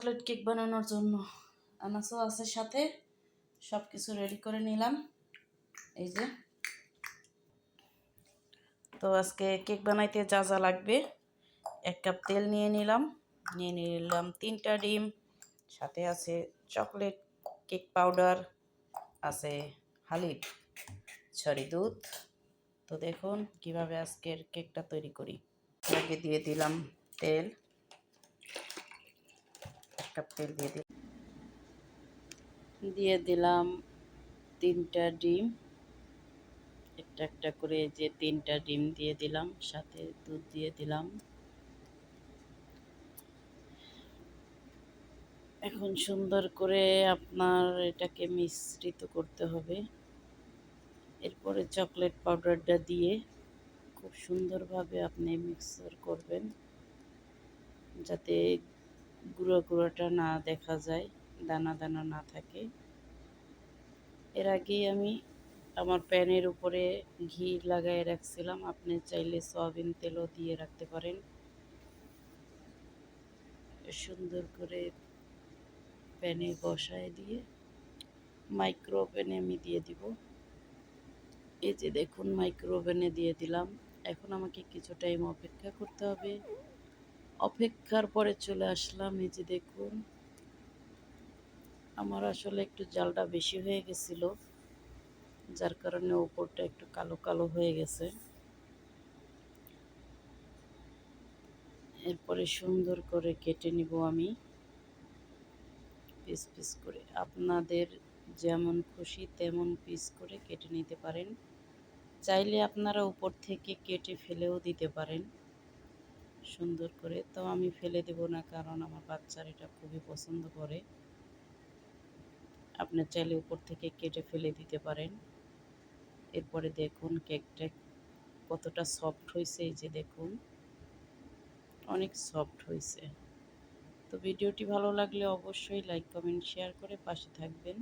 Chocolate cake বানানোর জন্য আনাসও আছে সাথে, সব কিছু রেডি করে নিলাম। এই যে, তো আজকে কেক বানাইতে যা যা লাগবে, 1 কাপ তেল নিয়ে নিলাম 3টা ডিম, সাথে আছে চকলেট কেক পাউডার, আছে হালিব দুধ। তো দেখুন কিভাবে আজকের কেকটা তৈরি করি। আগে দিয়ে দিলাম তেল, 1 কাপ তেল দিয়ে দিলাম 3টা ডিম, একটা একটা করে যে 3টা ডিম দিয়ে দিলাম, সাথে দুধ দিয়ে দিলাম। এখন সুন্দর করে আপনার এটাকে মিশ্রিত করতে হবে। এরপরে চকলেট পাউডারটা দিয়ে খুব সুন্দরভাবে আপনি মিক্সার করবেন, যাতে গুঁড়ো গুঁড়োটা না দেখা যায়, দানা দানা না থাকে। এর আগেই আমি আমার প্যানের উপরে ঘি লাগাই রাখছিলাম, আপনি চাইলে সয়াবিন তেলও দিয়ে রাখতে পারেন। সুন্দর করে প্যানে বসায় দিয়ে মাইক্রো ওভেনে আমি দিয়ে দিব। এই যে দেখুন মাইক্রো ওভেনে দিয়ে দিলাম। এখন আমাকে কিছু টাইম অপেক্ষা করতে হবে। অপেক্ষার পরে চলে আসলাম। এই যে দেখুন, আমার আসলে একটু জালটা বেশি হয়ে গেছিল, যার কারণে উপরটা একটু কালো কালো হয়ে গেছে। এরপরে সুন্দর করে কেটে নিব আমি পিস পিস করে। আপনাদের যেমন খুশি তেমন পিস করে কেটে নিতে পারেন। চাইলে আপনারা উপর থেকে কেটে ফেলেও দিতে পারেন সুন্দর করে। তো আমি ফেলে দেব না, কারণ আমার বাচ্চারা এটা খুবই পছন্দ করে। আপনি চাইলে উপর থেকে কেটে ফেলে দিতে পারেন। এরপরে দেখুন কেকটা কতটা সফট হয়েছে। এই যে দেখুন, অনেক সফট হয়েছে। তো ভিডিওটি ভালো লাগলে অবশ্যই লাইক কমেন্ট শেয়ার করে পাশে থাকবেন।